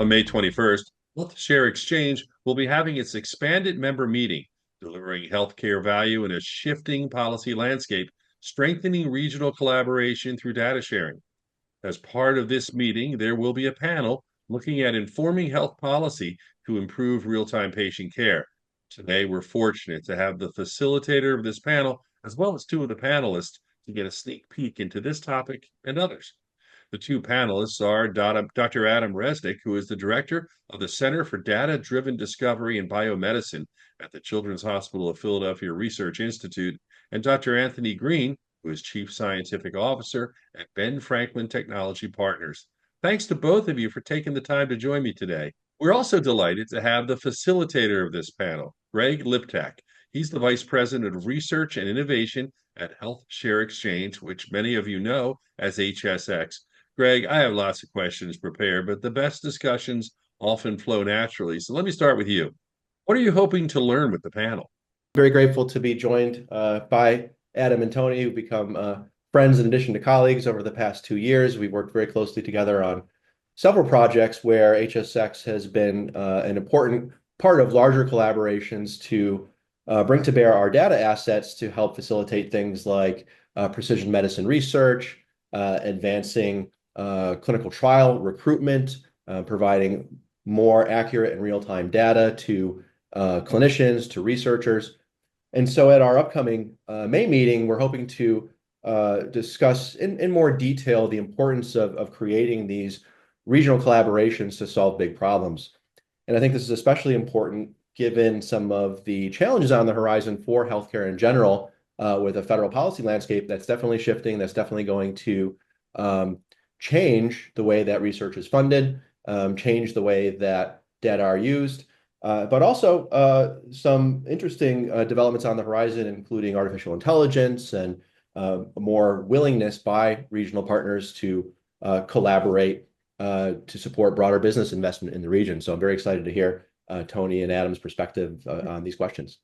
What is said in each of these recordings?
On May 21st, HealthShare Exchange will be having its expanded member meeting, delivering healthcare value in a shifting policy landscape, strengthening regional collaboration through data sharing. As part of this meeting, there will be a panel looking at informing health policy to improve real time patient care. Today, we're fortunate to have the facilitator of this panel, as well as two of the panelists, to get a sneak peek into this topic and others. The two panelists are Dr. Adam Resnick, who is the director of the Center for Data Driven Discovery and Biomedicine at the Children's Hospital of Philadelphia Research Institute, and Dr. Anthony Green, who is Chief Scientific Officer at Ben Franklin Technology Partners. Thanks to both of you for taking the time to join me today. We're also delighted to have the facilitator of this panel, Greg Liptak. He's the Vice President of Research and Innovation at HealthShare Exchange, which many of you know as HSX. Greg, I have lots of questions prepared, but the best discussions often flow naturally. So let me start with you. What are you hoping to learn with the panel? Very grateful to be joined by Adam and Tony, who've become friends in addition to colleagues over the past 2 years. We've worked very closely together on several projects where HSX has been an important part of larger collaborations to bring to bear our data assets to help facilitate things like precision medicine research, advancing clinical trial recruitment, providing more accurate and real-time data to clinicians, to researchers. And so at our upcoming May meeting, we're hoping to discuss in more detail the importance of creating these regional collaborations to solve big problems. And I think this is especially important given some of the challenges on the horizon for healthcare in general, with a federal policy landscape that's definitely shifting, that's definitely going to change the way that research is funded, change the way that data are used. But also some interesting developments on the horizon, including artificial intelligence and more willingness by regional partners to collaborate to support broader business investment in the region. So I'm very excited to hear Tony and Adam's perspective on these questions.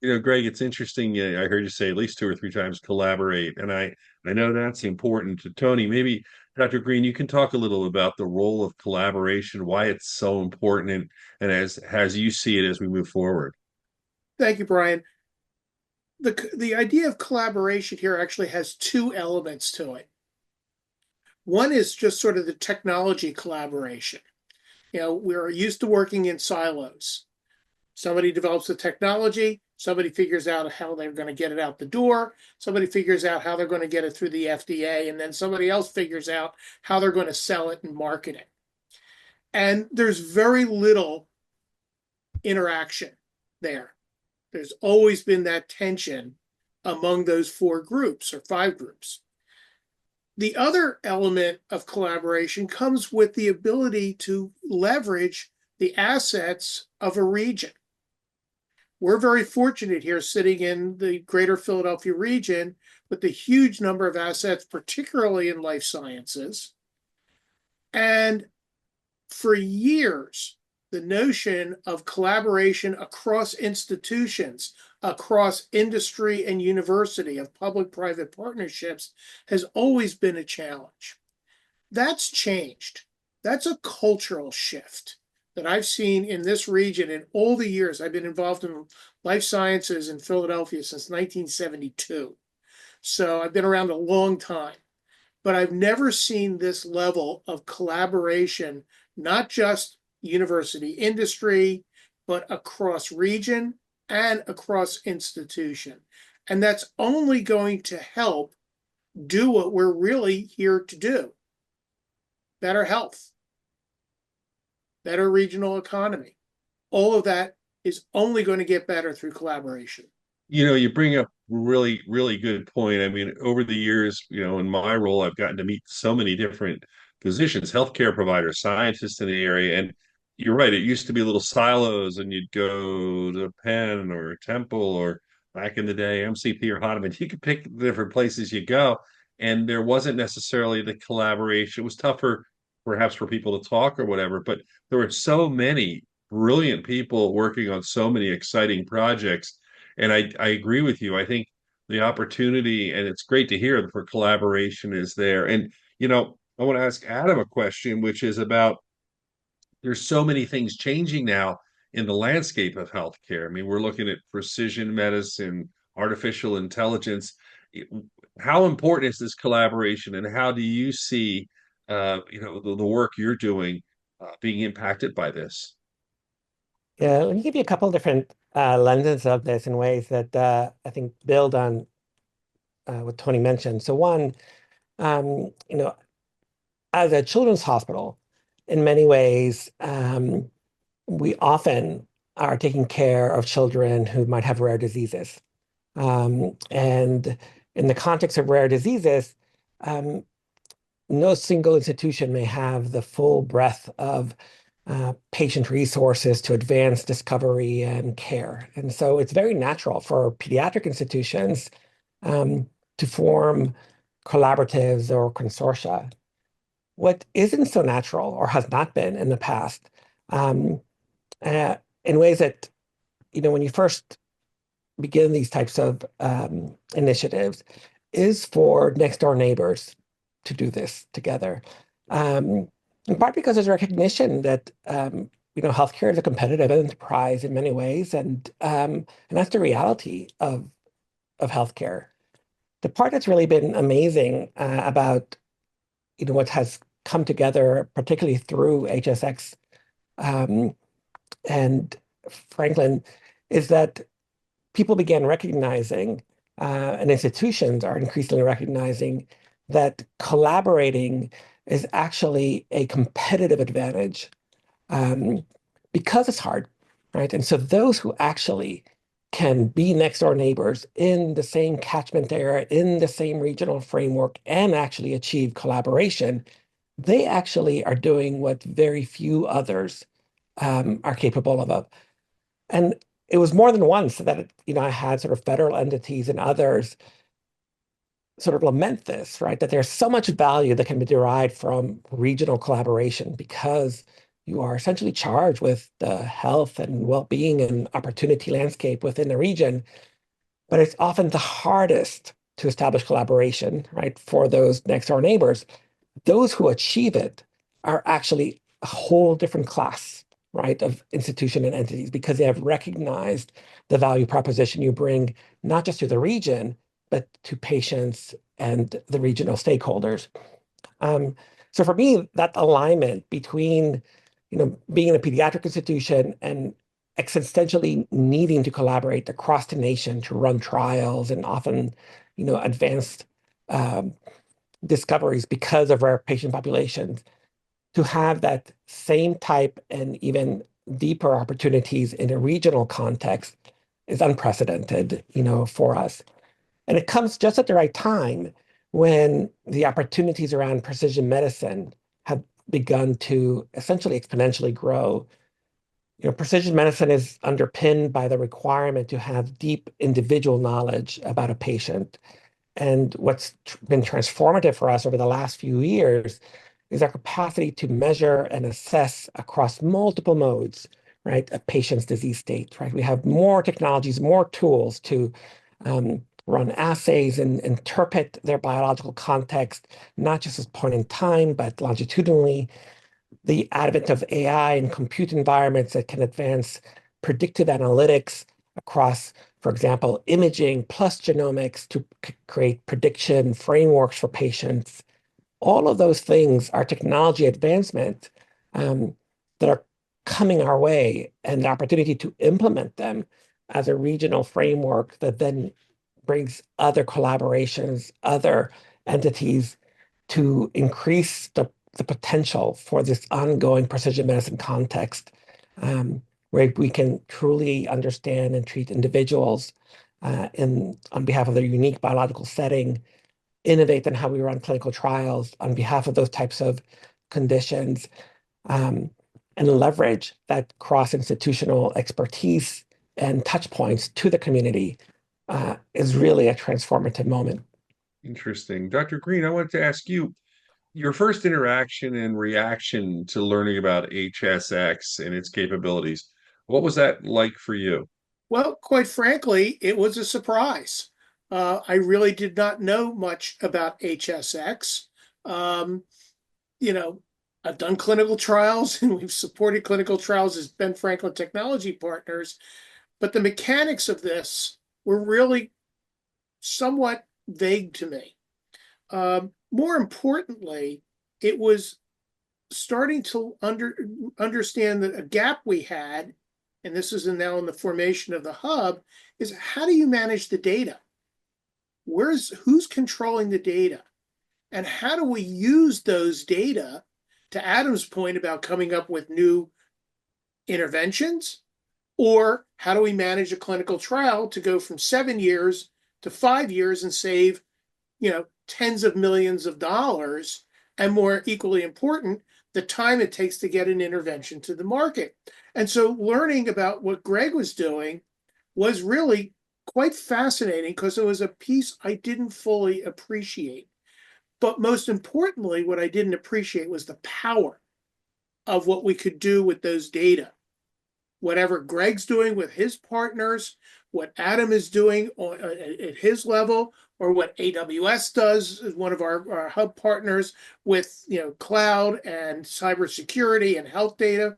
Greg, it's interesting. I heard you say at least two or three times collaborate, and I know that's important to Tony. Maybe Dr. Green, you can talk a little about the role of collaboration, why it's so important, and as you see it as we move forward. Thank you, Brian. The idea of collaboration here actually has two elements to it. One is just sort of the technology collaboration. We're used to working in silos. Somebody develops the technology, somebody figures out how they're going to get it out the door, somebody figures out how they're going to get it through the FDA, and then somebody else figures out how they're going to sell it and market it. And there's very little interaction there. There's always been that tension among those four groups or five groups. The other element of collaboration comes with the ability to leverage the assets of a region. We're very fortunate here sitting in the greater Philadelphia region with the huge number of assets, particularly in life sciences. And for years, the notion of collaboration across institutions, across industry and university, of public-private partnerships has always been a challenge. That's changed. That's a cultural shift that I've seen in this region in all the years I've been involved in life sciences in Philadelphia since 1972. So I've been around a long time, but I've never seen this level of collaboration, not just university industry, but across region and across institution. And that's only going to help do what we're really here to do: better health, better regional economy. All of that is only going to get better through collaboration. You bring up really, really good point. I mean, over the years, in my role, I've gotten to meet so many different positions, healthcare providers, scientists in the area. And you're right, it used to be little silos, and you'd go to Penn or Temple or back in the day, MCP or Hahnemann. You could pick the different places you go, and there wasn't necessarily the collaboration. It was tougher, perhaps, for people to talk or whatever, but there were so many brilliant people working on so many exciting projects. And I agree with you. I think the opportunity, and it's great to hear, for collaboration is there. And, I want to ask Adam a question, which is about there's so many things changing now in the landscape of healthcare. I mean, we're looking at precision medicine, artificial intelligence. How important is this collaboration, and how do you see, the work you're doing being impacted by this? Yeah, let me give you a couple different lenses of this in ways that I think build on what Tony mentioned. So one, as a children's hospital, in many ways, we often are taking care of children who might have rare diseases. And in the context of rare diseases, um, no single institution may have the full breadth of patient resources to advance discovery and care. And so it's very natural for pediatric institutions to form collaboratives or consortia. What isn't so natural or has not been in the past, um, in ways that, when you first begin these types of initiatives, is for next door neighbors to do this together. In part because there's recognition that healthcare is a competitive enterprise in many ways, and that's the reality of healthcare. The part that's really been amazing about what has come together, particularly through HSX and Franklin, is that people began recognizing, and institutions are increasingly recognizing, that collaborating is actually a competitive advantage because it's hard, right? And so those who actually can be next door neighbors in the same catchment area, in the same regional framework, and actually achieve collaboration, they actually are doing what very few others are capable of. And it was more than once that, I had sort of federal entities and others sort of lament this, right? That there's so much value that can be derived from regional collaboration because you are essentially charged with the health and well-being and opportunity landscape within the region. But it's often the hardest to establish collaboration, right, for those next door neighbors. Those who achieve it are actually a whole different class, right, of institution and entities because they have recognized the value proposition you bring, not just to the region, but to patients and the regional stakeholders. So for me, that alignment between, being in a pediatric institution and existentially needing to collaborate across the nation to run trials and often, advanced discoveries because of our patient populations, to have that same type and even deeper opportunities in a regional context is unprecedented, for us. And it comes just at the right time when the opportunities around precision medicine have begun to essentially exponentially grow. Precision medicine is underpinned by the requirement to have deep individual knowledge about a patient. And what's been transformative for us over the last few years is our capacity to measure and assess across multiple modes, right, a patient's disease state, right? We have more technologies, more tools to run assays and interpret their biological context, not just as point in time, but longitudinally. The advent of AI and compute environments that can advance predictive analytics across, for example, imaging plus genomics to create prediction frameworks for patients. All of those things are technology advancement that are coming our way, and the opportunity to implement them as a regional framework that then brings other collaborations, other entities to increase the potential for this ongoing precision medicine context, where we can truly understand and treat individuals on behalf of their unique biological setting, innovate in how we run clinical trials on behalf of those types of conditions, and leverage that cross-institutional expertise and touch points to the community is really a transformative moment. Interesting. Dr. Green, I wanted to ask you your first interaction and reaction to learning about HSX and its capabilities. What was that like for you? Well, quite frankly, it was a surprise. I really did not know much about HSX. Um, you know, I've done clinical trials and we've supported clinical trials as Ben Franklin Technology Partners, but the mechanics of this were really somewhat vague to me. More importantly, it was starting to understand that a gap we had, and this is now in the formation of the hub, is how do you manage the data? Who's controlling the data? And how do we use those data, to Adam's point about coming up with new interventions? Or how do we manage a clinical trial to go from 7 years to 5 years and save, tens of millions of dollars, and more equally important, the time it takes to get an intervention to the market. And so learning about what Greg was doing was really quite fascinating, because it was a piece I didn't fully appreciate. But most importantly, what I didn't appreciate was the power of what we could do with those data. Whatever Greg's doing with his partners, what Adam is doing at his level, or what AWS does as one of our hub partners with cloud and cybersecurity and health data,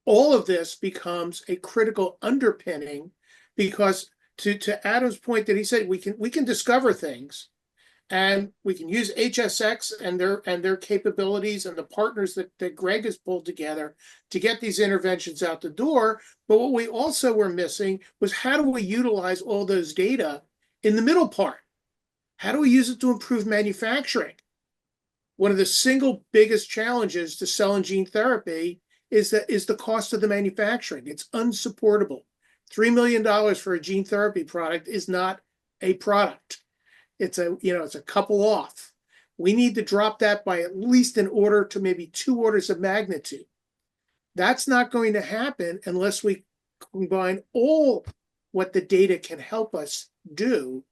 all of this becomes a critical underpinning, because to Adam's point that he said, we can discover things, and we can use HSX and their capabilities and the partners that Greg has pulled together to get these interventions out the door. But what we also were missing was, how do we utilize all those data in the middle part? How do we use it to improve manufacturing? One of the single biggest challenges to cell and gene therapy is the cost of the manufacturing. It's unsupportable. $3 million for a gene therapy product is not a product. It's a couple off. We need to drop that by at least an order to maybe 2 orders of magnitude. That's not going to happen unless we combine all what the data can help us do,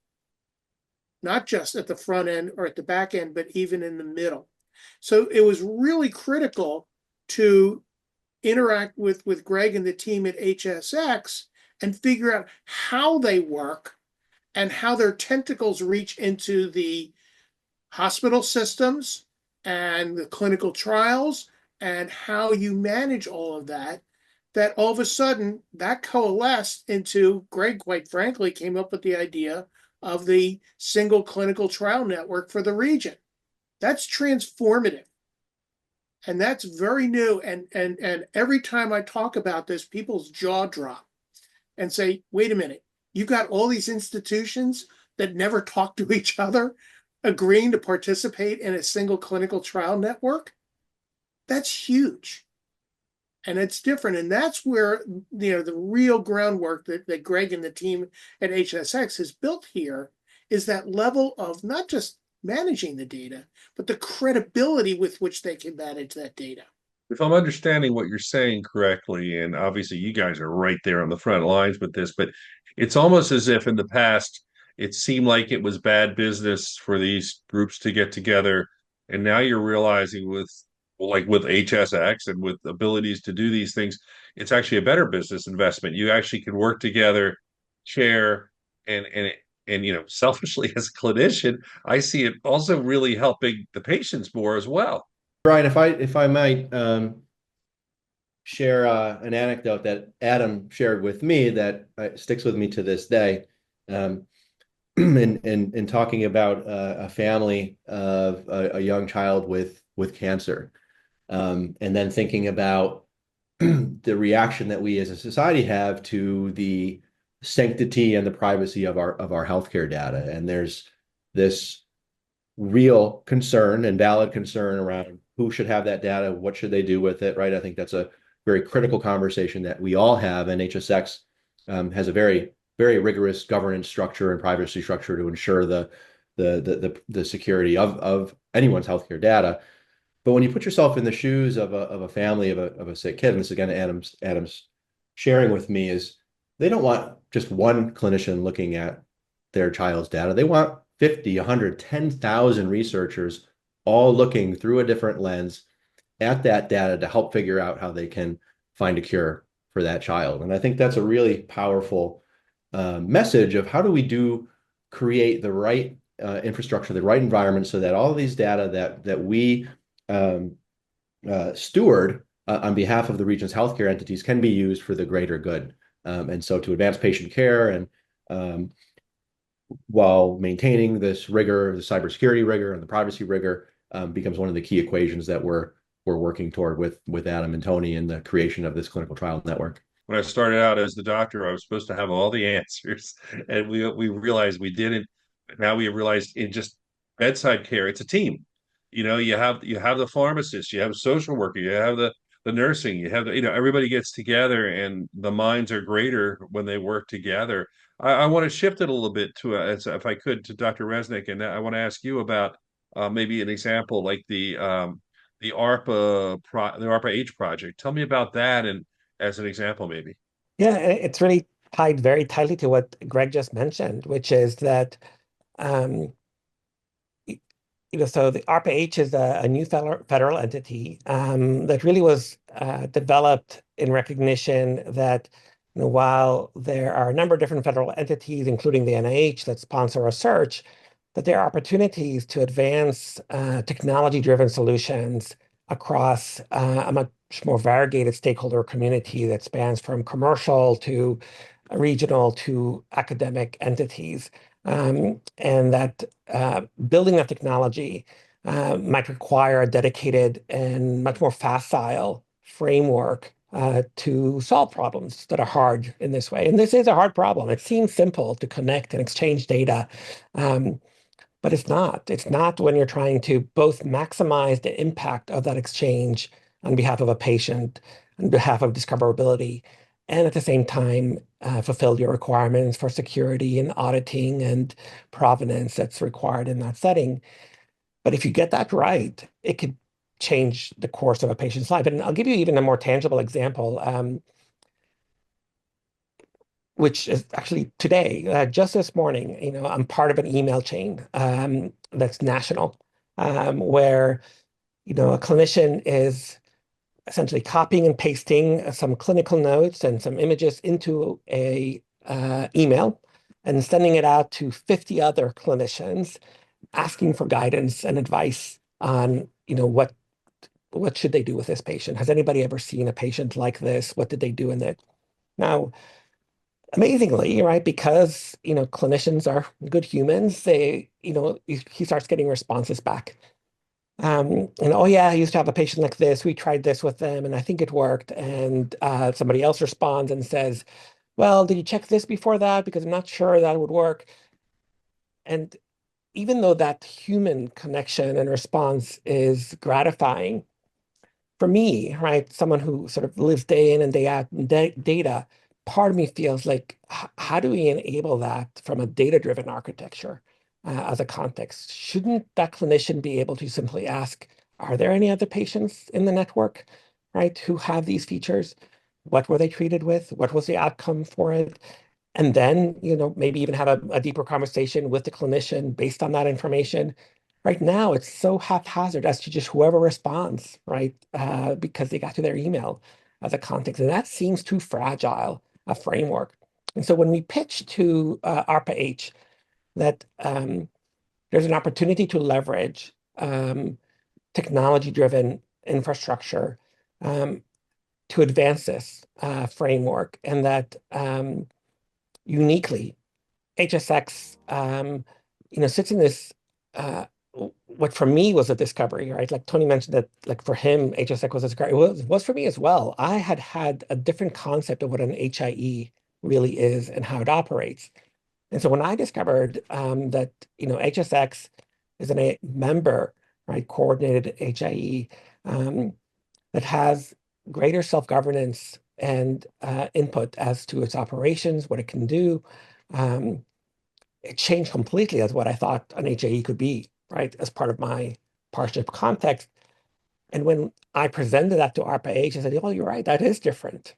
not just at the front end or at the back end, but even in the middle. So it was really critical to interact with Greg and the team at HSX and figure out how they work and how their tentacles reach into the hospital systems and the clinical trials, and how you manage all of that, that all of a sudden that coalesced into, Greg, quite frankly, came up with the idea of the single clinical trial network for the region. That's transformative. And that's very new. And every time I talk about this, people's jaw drop and say, wait a minute, you've got all these institutions that never talk to each other agreeing to participate in a single clinical trial network? That's huge. And it's different. And that's where the real groundwork that Greg and the team at HSX has built here is that level of not just managing the data, but the credibility with which they can manage that data. If I'm understanding what you're saying correctly, and obviously you guys are right there on the front lines with this, but it's almost as if in the past it seemed like it was bad business for these groups to get together, and now you're realizing with HSX and with abilities to do these things, it's actually a better business investment. You actually can work together, share, and selfishly as a clinician, I see it also really helping the patients more as well. Brian, if I might share an anecdote that Adam shared with me that sticks with me to this day, in talking about a family of a young child with cancer, and then thinking about the reaction that we as a society have to the sanctity and the privacy of our healthcare data. And there's this real concern and valid concern around who should have that data, what should they do with it, right? I think that's a very critical conversation that we all have, and HSX has a very, very rigorous governance structure and privacy structure to ensure the security of anyone's healthcare data. But when you put yourself in the shoes of a family of a sick kid, and this again Adam's sharing with me, is they don't want just one clinician looking at their child's data. They want 50, 100, 10,000 researchers all looking through a different lens at that data to help figure out how they can find a cure for that child. And I think that's a really powerful message of how do we create the right infrastructure, the right environment, so that all of these data that we steward on behalf of the region's healthcare entities can be used for the greater good. And so to advance patient care and while maintaining this rigor, the cybersecurity rigor and the privacy rigor, becomes one of the key equations that we're working toward with Adam and Tony in the creation of this clinical trial network. When I started out as the doctor, I was supposed to have all the answers, and we realized we didn't. Now we realized in just bedside care, it's a team. You have the pharmacist, you have social worker, you have the nursing, you have everybody gets together, and the minds are greater when they work together. I want to shift it a little bit to if I could, to Dr. Resnick, and I want to ask you about maybe an example like the the ARPA H project. Tell me about that, and as an example, maybe. Yeah, it's really tied very tightly to what Greg just mentioned, which is that um, so the ARPA-H is a new federal entity that really was developed in recognition that while there are a number of different federal entities, including the NIH, that sponsor research, that there are opportunities to advance technology-driven solutions across a much more variegated stakeholder community that spans from commercial to regional to academic entities. And that building of technology might require a dedicated and much more facile framework to solve problems that are hard in this way. And this is a hard problem. It seems simple to connect and exchange data, but it's not. It's not when you're trying to both maximize the impact of that exchange on behalf of a patient, on behalf of discoverability, and at the same time fulfill your requirements for security and auditing and provenance that's required in that setting. But if you get that right, it could change the course of a patient's life. And I'll give you even a more tangible example, which is actually today, just this morning, I'm part of an email chain that's national, where, a clinician is essentially copying and pasting some clinical notes and some images into a email and sending it out to 50 other clinicians, asking for guidance and advice on, what should they do with this patient? Has anybody ever seen a patient like this? What did they do in it? Now, amazingly, right, because, clinicians are good humans, he starts getting responses back. And oh yeah, I used to have a patient like this. We tried this with them, and I think it worked. And somebody else responds and says, "Well, did you check this before that? Because I'm not sure that would work." And even though that human connection and response is gratifying for me, right, someone who sort of lives day in and day out in data, part of me feels like, how do we enable that from a data-driven architecture? As a context. Shouldn't that clinician be able to simply ask, are there any other patients in the network, right, who have these features? What were they treated with? What was the outcome for it? And then, maybe even have a deeper conversation with the clinician based on that information. Right now, it's so haphazard as to just whoever responds, right, because they got to their email as a context. And that seems too fragile a framework. And so when we pitch to ARPA-H, that there's an opportunity to leverage technology-driven infrastructure to advance this framework, and that uniquely HSX, sits in this what for me was a discovery, right? Like Tony mentioned that, like for him, HSX was a discovery. It was for me as well. I had a different concept of what an HIE really is and how it operates. And so when I discovered that, HSX is a member, right, coordinated HIE that has greater self-governance and input as to its operations, what it can do, it changed completely as what I thought an HIE could be, right, as part of my partnership context. And when I presented that to ARPA-H, I said, oh, you're right, that is different.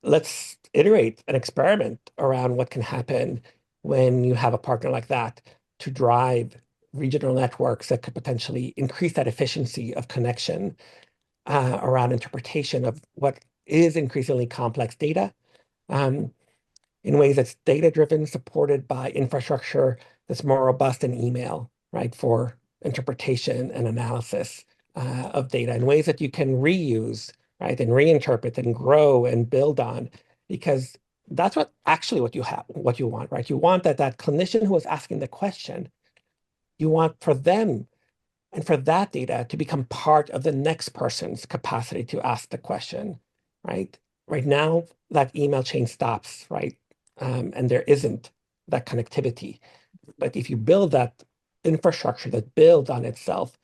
Let's iterate and experiment around what can happen when you have a partner like that to drive regional networks that could potentially increase that efficiency of connection around interpretation of what is increasingly complex data in ways that's data-driven, supported by infrastructure that's more robust than email, right, for interpretation and analysis of data in ways that you can reuse, right, and reinterpret and grow and build on, because that's what you want, right? You want that clinician who is asking the question, you want for them and for that data to become part of the next person's capacity to ask the question, right? Right now, that email chain stops, right? And there isn't that connectivity. But if you build that infrastructure that builds on itself,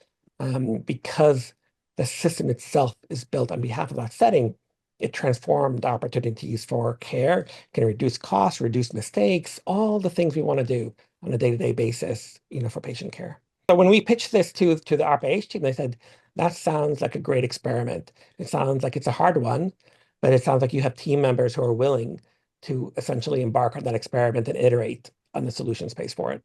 because the system itself is built on behalf of that setting, it transformed opportunities for care, can reduce costs, reduce mistakes, all the things we want to do on a day-to-day basis, for patient care. So when we pitched this to the RPH team, they said, that sounds like a great experiment. It sounds like it's a hard one, but it sounds like you have team members who are willing to essentially embark on that experiment and iterate on the solution space for it.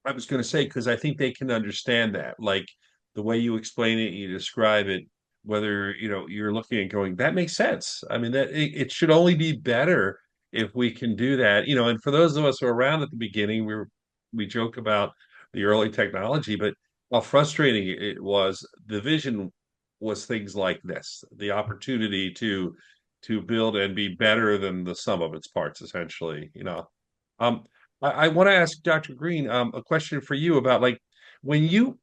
I was going to say, because I think they can understand that, like the way you explain it, you describe it, whether, you're looking at going, that makes sense. I mean, that it should only be better if we can do that, and for those of us who were around at the beginning, we joke about the early technology, but how frustrating it was, the vision was things like this, the opportunity to build and be better than the sum of its parts, essentially. Um, I want to ask Dr. Green a question for you about, like, when you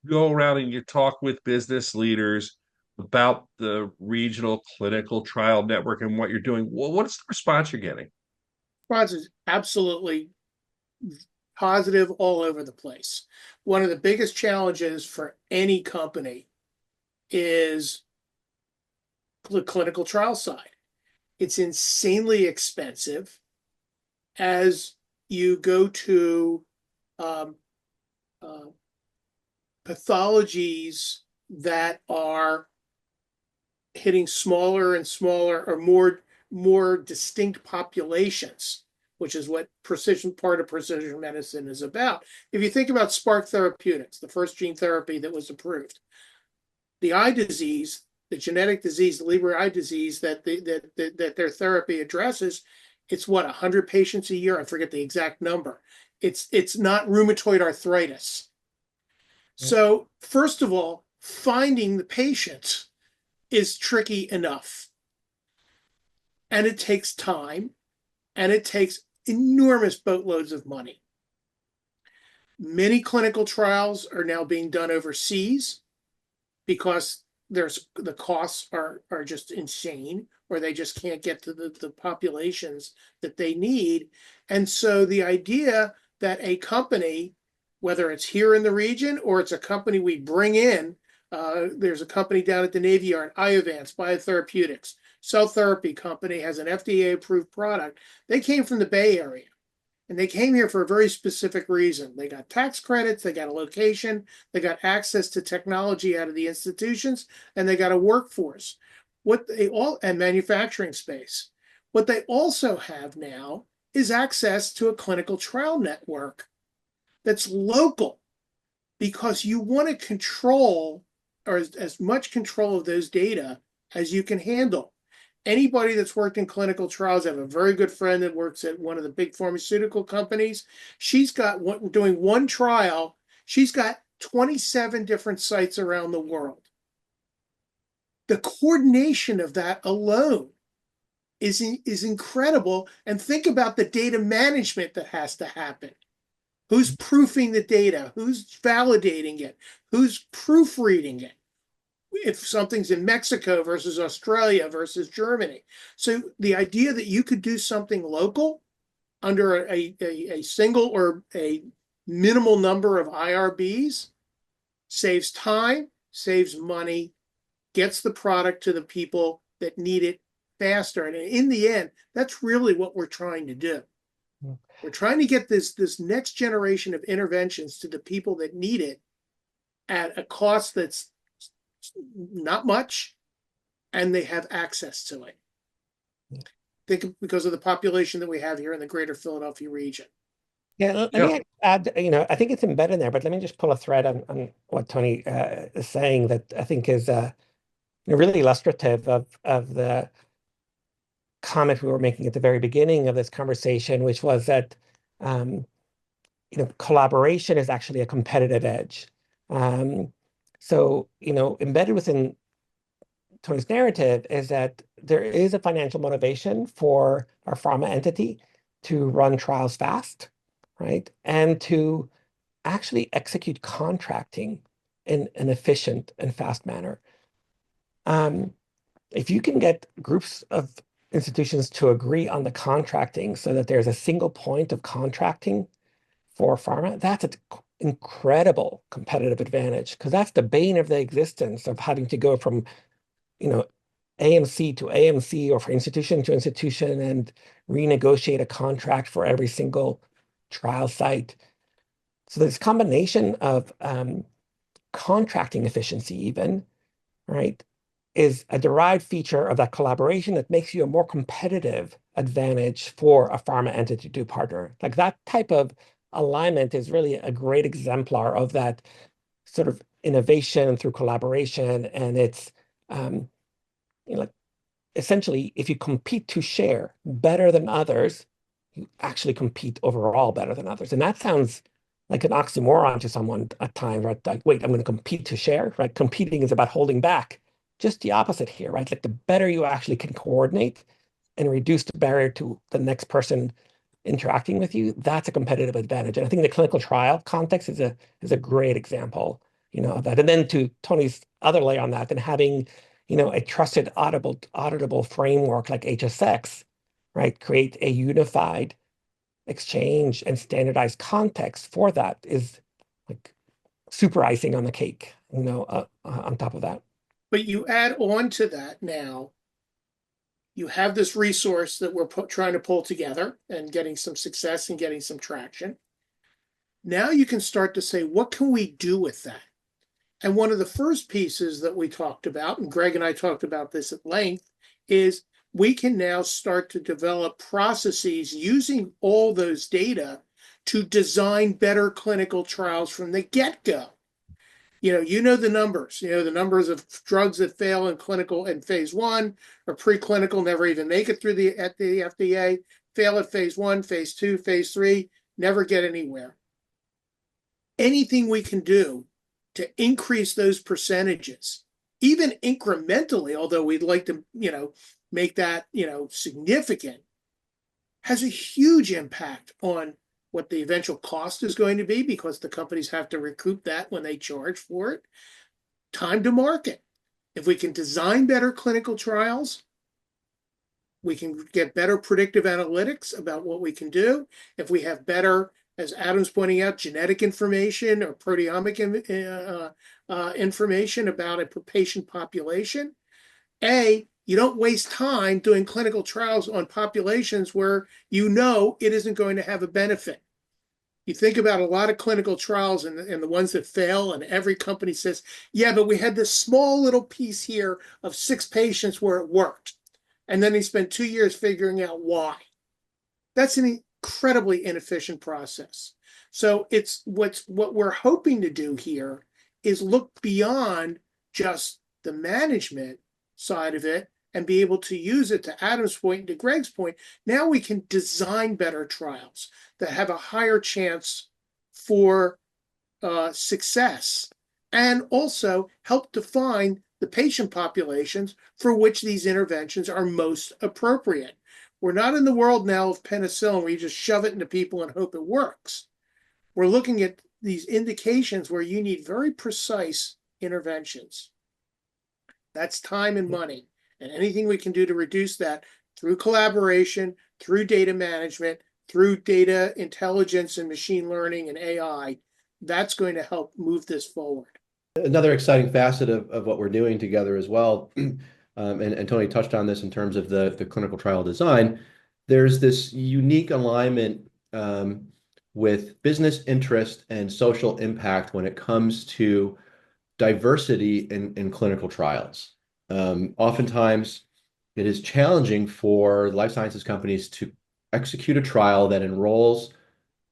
go around and you talk with business leaders about the regional clinical trial network and what you're doing, what's the response you're getting? Response is absolutely positive all over the place. One of the biggest challenges for any company is the clinical trial side. It's insanely expensive as you go to pathologies that are hitting smaller and smaller or more distinct populations, which is what part of precision medicine is about. If you think about Spark Therapeutics, the first gene therapy that was approved, the eye disease, the genetic disease, the Leber eye disease that their therapy addresses, it's 100 patients a year. I forget the exact number. It's not rheumatoid arthritis. So first of all, finding the patient is tricky enough. And it takes time, and it takes enormous boatloads of money. Many clinical trials are now being done overseas because the costs are just insane, or they just can't get to the populations that they need. And so the idea that a company, whether it's here in the region or it's a company we bring in, there's a company down at the Navy Yard, Iovance Biotherapeutics, cell therapy company, has an FDA-approved product. They came from the Bay Area, and they came here for a very specific reason. They got tax credits, they got a location, they got access to technology out of the institutions, and they got a workforce. And manufacturing space. What they also have now is access to a clinical trial network that's local, because you want to control, or as much control of those data as you can handle. Anybody that's worked in clinical trials, I have a very good friend that works at one of the big pharmaceutical companies. She's got doing one trial. She's got 27 different sites around the world. The coordination of that alone is incredible. And think about the data management that has to happen. Who's proofing the data? Who's validating it? Who's proofreading it? If something's in Mexico versus Australia versus Germany. So the idea that you could do something local under a single or a minimal number of IRBs saves time, saves money, gets the product to the people that need it faster. And in the end, that's really what we're trying to do. We're trying to get this next generation of interventions to the people that need it at a cost that's not much, and they have access to it. Think because of the population that we have here in the greater Philadelphia region. Yeah, let me add, I think it's embedded there, but let me just pull a thread on what Tony is saying that I think is really illustrative of the comment we were making at the very beginning of this conversation, which was that collaboration is actually a competitive edge. So, embedded within Tony's narrative is that there is a financial motivation for our pharma entity to run trials fast, right? And to actually execute contracting in an efficient and fast manner. If you can get groups of institutions to agree on the contracting so that there's a single point of contracting for pharma, that's an incredible competitive advantage because that's the bane of the existence of having to go from, AMC to AMC or for institution to institution and renegotiate a contract for every single trial site. So this combination of contracting efficiency even, right, is a derived feature of that collaboration that makes you a more competitive advantage for a pharma entity to partner. Like that type of alignment is really a great exemplar of that sort of innovation through collaboration. And it's like essentially, if you compete to share better than others, you actually compete overall better than others. And that sounds like an oxymoron to someone at times, right? Like, wait, I'm going to compete to share, right? Competing is about holding back. Just the opposite here, right? Like the better you actually can coordinate and reduce the barrier to the next person interacting with you, that's a competitive advantage. And I think the clinical trial context is a great example, of that. And then to Tony's other layer on that, then having, a trusted auditable framework like HSX, right? Create a unified exchange and standardized context for that is like super icing on the cake, on top of that. But you add on to that now, you have this resource that we're trying to pull together and getting some success and getting some traction. Now you can start to say, what can we do with that? And one of the first pieces that we talked about, and Greg and I talked about this at length, is we can now start to develop processes using all those data to design better clinical trials from the get-go. The numbers, the numbers of drugs that fail in clinical in phase 1 or preclinical, never even make it through the FDA, fail at phase 1, phase 2, phase 3, never get anywhere. Anything we can do to increase those percentages, even incrementally, although we'd like to, make that, significant, has a huge impact on what the eventual cost is going to be because the companies have to recoup that when they charge for it. Time to market. If we can design better clinical trials, we can get better predictive analytics about what we can do. If we have better, as Adam's pointing out, genetic information or proteomic information about a patient population, you don't waste time doing clinical trials on populations where it isn't going to have a benefit. You think about a lot of clinical trials and the ones that fail, and every company says, yeah, but we had this small little piece here of 6 patients where it worked. And then they spend 2 years figuring out why. That's an incredibly inefficient process. So what we're hoping to do here is look beyond just the management side of it and be able to use it, to Adam's point and to Greg's point. Now we can design better trials that have a higher chance for success and also help define the patient populations for which these interventions are most appropriate. We're not in the world now of penicillin where you just shove it into people and hope it works. We're looking at these indications where you need very precise interventions. That's time and money. And anything we can do to reduce that through collaboration, through data management, through data intelligence and machine learning and AI, that's going to help move this forward. Another exciting facet of what we're doing together as well, and Tony touched on this in terms of the clinical trial design, there's this unique alignment with business interest and social impact when it comes to diversity in clinical trials. Oftentimes, it is challenging for life sciences companies to execute a trial that enrolls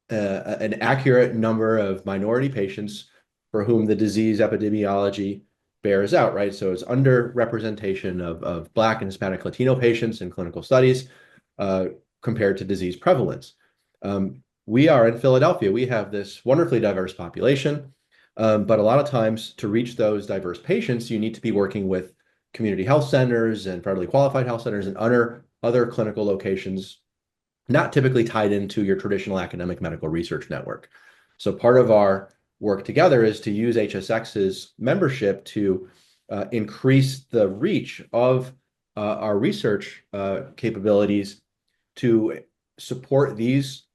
an accurate number of minority patients for whom the disease epidemiology bears out, right? So it's underrepresentation of Black and Hispanic Latino patients in clinical studies compared to disease prevalence. We are in Philadelphia. We have this wonderfully diverse population. But a lot of times to reach those diverse patients, you need to be working with community health centers and federally qualified health centers and other clinical locations, not typically tied into your traditional academic medical research network. So part of our work together is to use HSX's membership to increase the reach of our research capabilities to support these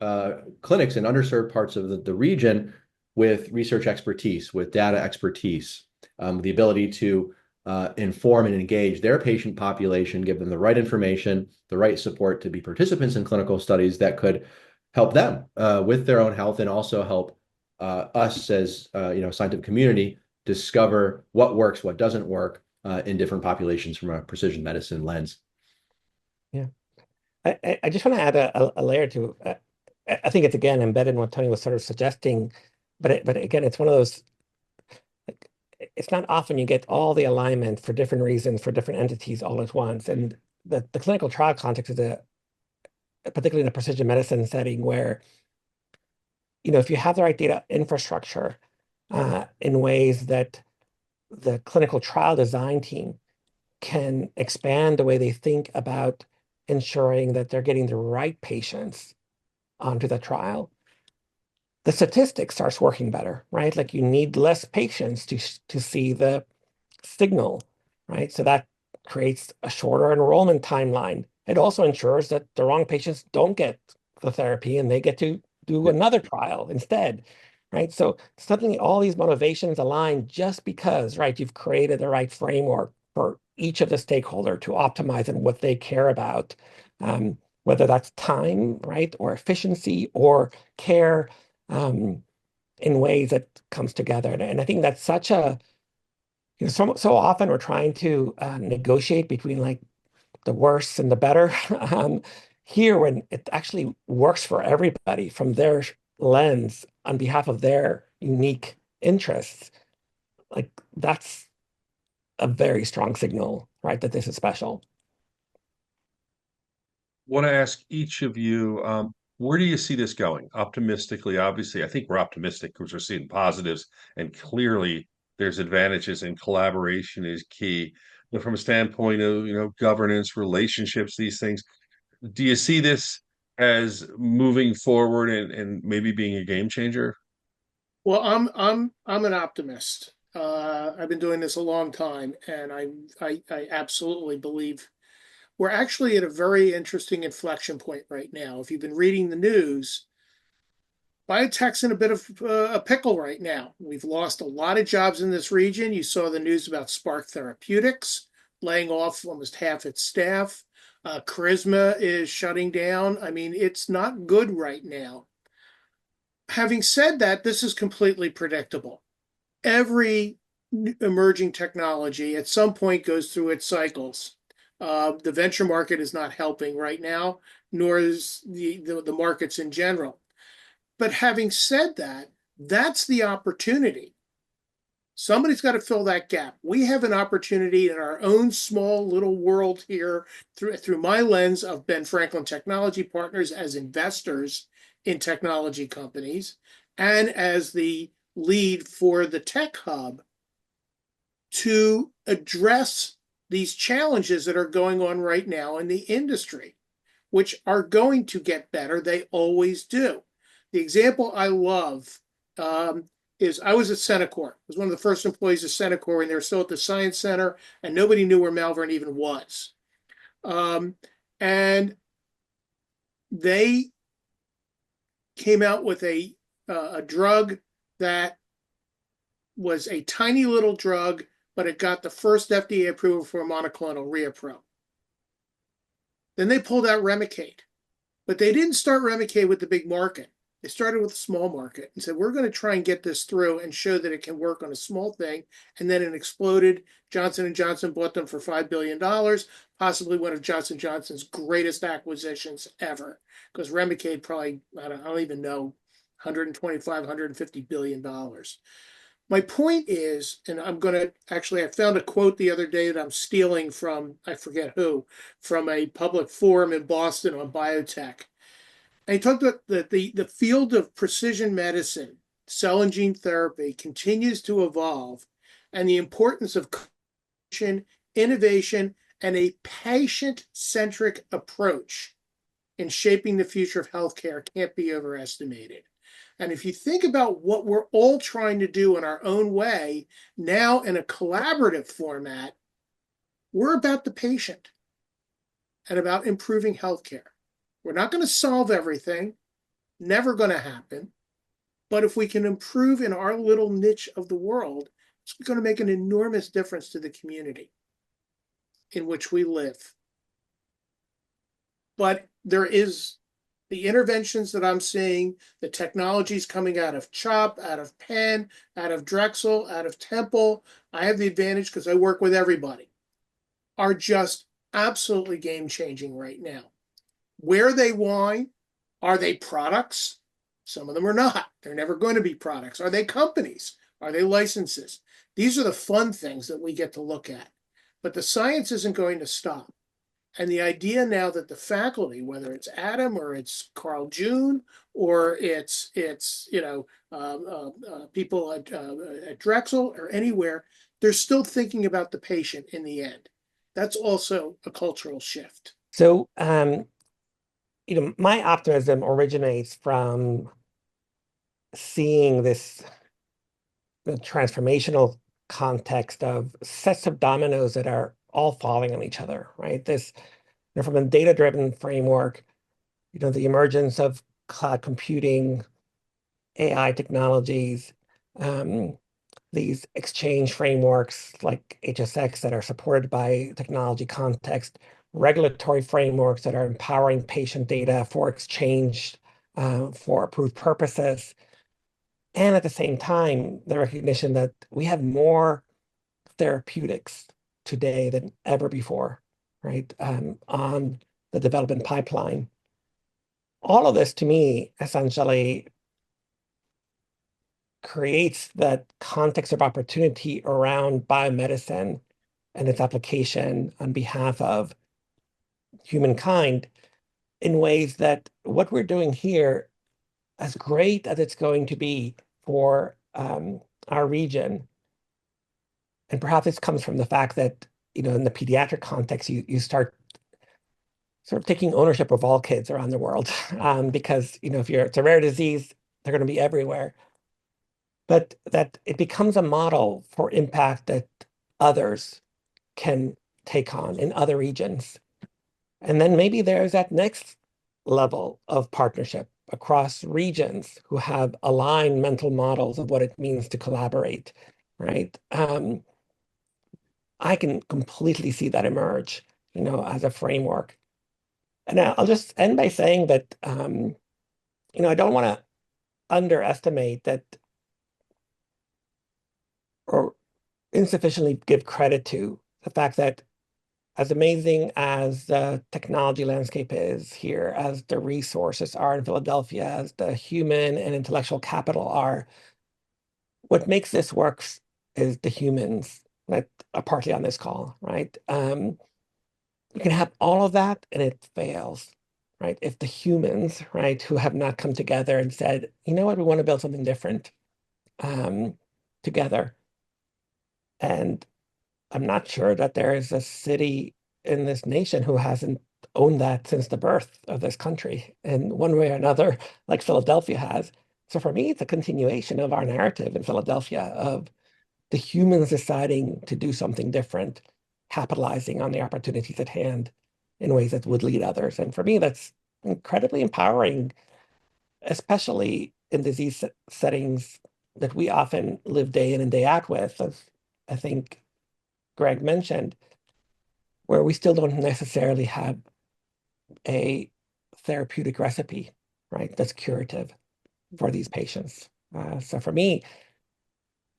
clinics in underserved parts of the region with research expertise, with data expertise, the ability to inform and engage their patient population, give them the right information, the right support to be participants in clinical studies that could help them with their own health and also help us as scientific community discover what works, what doesn't work in different populations from a precision medicine lens. Yeah. I just want to add a layer to, I think it's again embedded in what Tony was sort of suggesting, but again, it's one of those, like, it's not often you get all the alignment for different reasons for different entities all at once. And the clinical trial context is particularly in a precision medicine setting where, if you have the right data infrastructure in ways that the clinical trial design team can expand the way they think about ensuring that they're getting the right patients onto the trial, the statistics starts working better, right? Like you need less patients to see the signal, right? So that creates a shorter enrollment timeline. It also ensures that the wrong patients don't get the therapy and they get to do another trial instead, right? So suddenly all these motivations align just because, right, you've created the right framework for each of the stakeholder to optimize in what they care about, whether that's time, right, or efficiency or care, in ways that comes together. And I think that's such a, so often we're trying to negotiate between like the worse and the better. Here, when it actually works for everybody from their lens on behalf of their unique interests, like that's a very strong signal, right, that this is special. Want to ask each of you, where do you see this going? Optimistically, obviously, I think we're optimistic because we're seeing positives, and clearly there's advantages, and collaboration is key. But from a standpoint of, governance, relationships, these things, do you see this as moving forward and maybe being a game changer? Well, I'm an optimist. I've been doing this a long time, and I absolutely believe we're actually at a very interesting inflection point right now. If you've been reading the news, biotech's in a bit of a pickle right now. We've lost a lot of jobs in this region. You saw the news about Spark Therapeutics laying off almost half its staff. Charisma is shutting down. I mean, it's not good right now. Having said that, this is completely predictable. Every emerging technology at some point goes through its cycles. The venture market is not helping right now, nor is the markets in general. But having said that, that's the opportunity. Somebody's got to fill that gap. We have an opportunity in our own small little world here through my lens of Ben Franklin Technology Partners as investors in technology companies and as the lead for the tech hub to address these challenges that are going on right now in the industry, which are going to get better. They always do. The example I love is I was at Centocor. I was one of the first employees of Centocor, and they were still at the Science Center, and nobody knew where Malvern even was. And they came out with a drug that was a tiny little drug, but it got the first FDA approval for monoclonal Riapro. Then they pulled out Remicade, but they didn't start Remicade with the big market. They started with a small market and said, we're going to try and get this through and show that it can work on a small thing. And then it exploded. Johnson & Johnson bought them for $5 billion, possibly one of Johnson & Johnson's greatest acquisitions ever, because Remicade probably, I don't even know, 125, $150 billion. My point is, and I'm going to actually, I found a quote the other day that I'm stealing from, I forget who, from a public forum in Boston on biotech. And he talked about the field of precision medicine cell and gene therapy continues to evolve, and the importance of innovation and a patient-centric approach in shaping the future of healthcare can't be overestimated. And if you think about what we're all trying to do in our own way, now in a collaborative format, we're about the patient and about improving healthcare. We're not going to solve everything, never going to happen. But if we can improve in our little niche of the world, it's going to make an enormous difference to the community in which we live. But there is the interventions that I'm seeing, the technologies coming out of CHOP, out of Penn, out of Drexel, out of Temple. I have the advantage because I work with everybody, are just absolutely game-changing right now. Where are they why? Are they products? Some of them are not. They're never going to be products. Are they companies? Are they licenses? These are the fun things that we get to look at. But the science isn't going to stop. And the idea now that the faculty, whether it's Adam or it's Carl June or it's people at Drexel or anywhere, they're still thinking about the patient in the end. That's also a cultural shift. So, my optimism originates from seeing the transformational context of sets of dominoes that are all falling on each other, right? From a data-driven framework, the emergence of cloud computing, AI technologies, these exchange frameworks like HSX that are supported by technology context, regulatory frameworks that are empowering patient data for exchange for approved purposes. And at the same time, the recognition that we have more therapeutics today than ever before, right, on the development pipeline. All of this, to me, essentially creates that context of opportunity around biomedicine and its application on behalf of humankind in ways that what we're doing here, as great as it's going to be for our region, and perhaps this comes from the fact that, in the pediatric context, you start sort of taking ownership of all kids around the world because, if it's a rare disease, they're going to be everywhere. But that it becomes a model for impact that others can take on in other regions. And then maybe there's that next level of partnership across regions who have aligned mental models of what it means to collaborate, right? I can completely see that emerge, as a framework. And I'll just end by saying that, I don't want to underestimate that or insufficiently give credit to the fact that as amazing as the technology landscape is here, as the resources are in Philadelphia, as the human and intellectual capital are, what makes this work is the humans that are partly on this call, right? You can have all of that and it fails, right? If the humans, right, who have not come together and said, you know what, we want to build something different together. And I'm not sure that there is a city in this nation who hasn't owned that since the birth of this country in one way or another, like Philadelphia has. So for me, it's a continuation of our narrative in Philadelphia of the humans deciding to do something different, capitalizing on the opportunities at hand in ways that would lead others. And for me, that's incredibly empowering, especially in disease settings that we often live day in and day out with, as I think Greg mentioned, where we still don't necessarily have a therapeutic recipe, right, that's curative for these patients. So for me,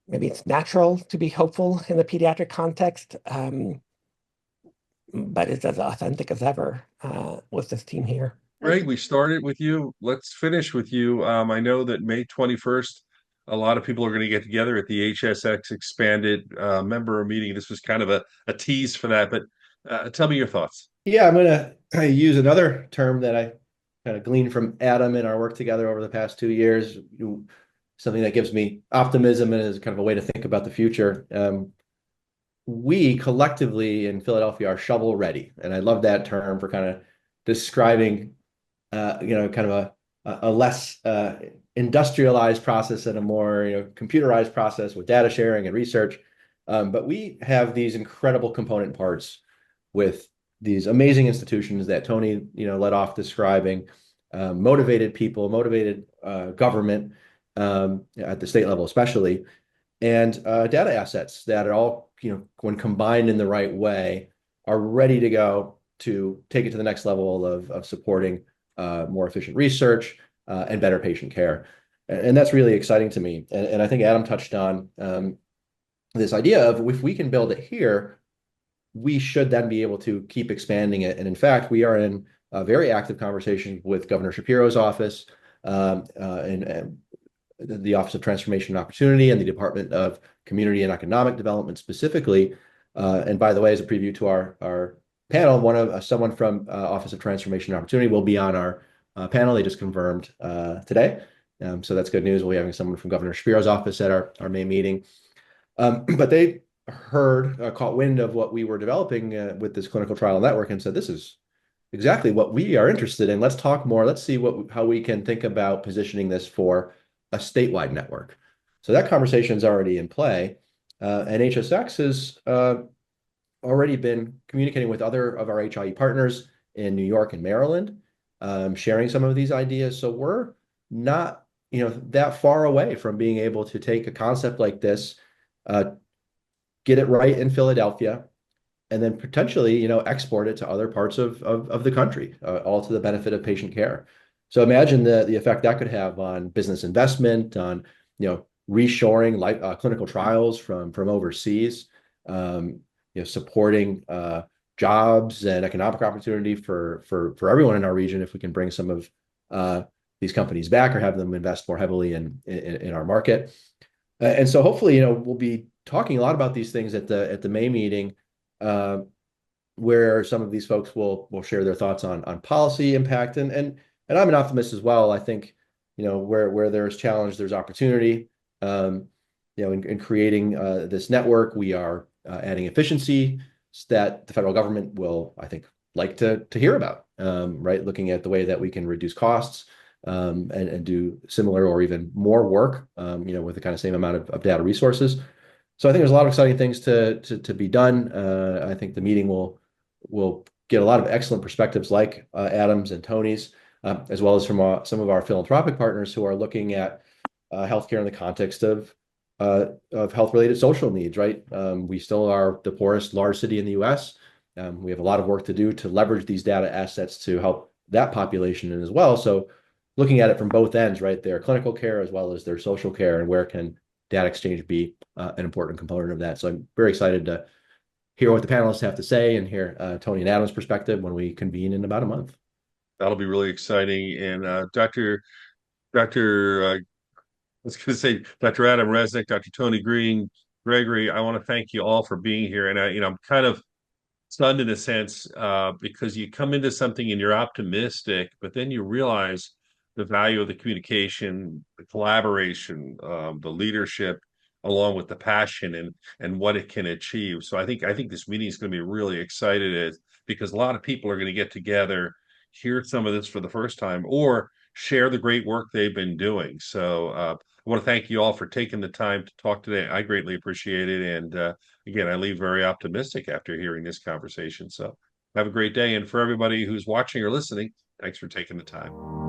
maybe it's natural to be hopeful in the pediatric context, but it's as authentic as ever with this team here. Greg, we started with you. Let's finish with you. I know that May 21st, a lot of people are going to get together at the HSX expanded member meeting. This was kind of a tease for that, but tell me your thoughts. Yeah, I'm going to use another term that I kind of gleaned from Adam in our work together over the past 2 years. something that gives me optimism and is kind of a way to think about the future. We collectively in Philadelphia are shovel ready, and I love that term for kind of describing, kind of a less industrialized process and a more computerized process with data sharing and research. But we have these incredible component parts with these amazing institutions that Tony led off describing, motivated people, motivated government at the state level especially, and data assets that are all, when combined in the right way, are ready to go to take it to the next level of supporting more efficient research and better patient care. And that's really exciting to me. And I think Adam touched on this idea of, if we can build it here, we should then be able to keep expanding it. And in fact, we are in a very active conversation with Governor Shapiro's office, and the Office of Transformation and Opportunity, and the Department of Community and Economic Development specifically. And by the way, as a preview to our panel, someone from Office of Transformation and Opportunity will be on our panel. They just confirmed today. So that's good news. We'll be having someone from Governor Shapiro's office at our main meeting. But they caught wind of what we were developing with this clinical trial network, and said, this is exactly what we are interested in. Let's talk more. Let's see how we can think about positioning this for a statewide network. So that conversation is already in play. And HSX has already been communicating with other of our HIE partners in New York and Maryland, sharing some of these ideas. So we're not that far away from being able to take a concept like this, get it right in Philadelphia, and then potentially export it to other parts of the country, all to the benefit of patient care. So imagine the effect that could have on business investment, on reshoring clinical trials from overseas, supporting jobs and economic opportunity for everyone in our region, if we can bring some of these companies back or have them invest more heavily in our market. And so hopefully, we'll be talking a lot about these things at the May meeting, where some of these folks will share their thoughts on policy impact. And I'm an optimist as well. I think, where there's challenge, there's opportunity. In creating this network, we are adding efficiency that the federal government will, I think, like to hear about, right? Looking at the way that we can reduce costs, and do similar or even more work, with the kind of same amount of data resources. So I think there's a lot of exciting things to be done. I think the meeting will get a lot of excellent perspectives like Adam's and Tony's, as well as from some of our philanthropic partners who are looking at healthcare in the context of health-related social needs, right? We still are the poorest large city in the US. We have a lot of work to do to leverage these data assets to help that population as well. So looking at it from both ends, right? Their clinical care as well as their social care, and where can data exchange be an important component of that. So I'm very excited to hear what the panelists have to say and hear Tony and Adam's perspective when we convene in about a month. That'll be really exciting. And Dr. I was going to say Dr. Adam Resnick, Dr. Tony Gregory, I want to thank you all for being here. And I'm kind of stunned in a sense, because you come into something and you're optimistic, but then you realize the value of the communication, the collaboration, the leadership, along with the passion and what it can achieve. So I think this meeting is going to be really excited, because a lot of people are going to get together, hear some of this for the first time, or share the great work they've been doing. So I want to thank you all for taking the time to talk today. I greatly appreciate it. And again, I leave very optimistic after hearing this conversation. So have a great day. And for everybody who's watching or listening, thanks for taking the time.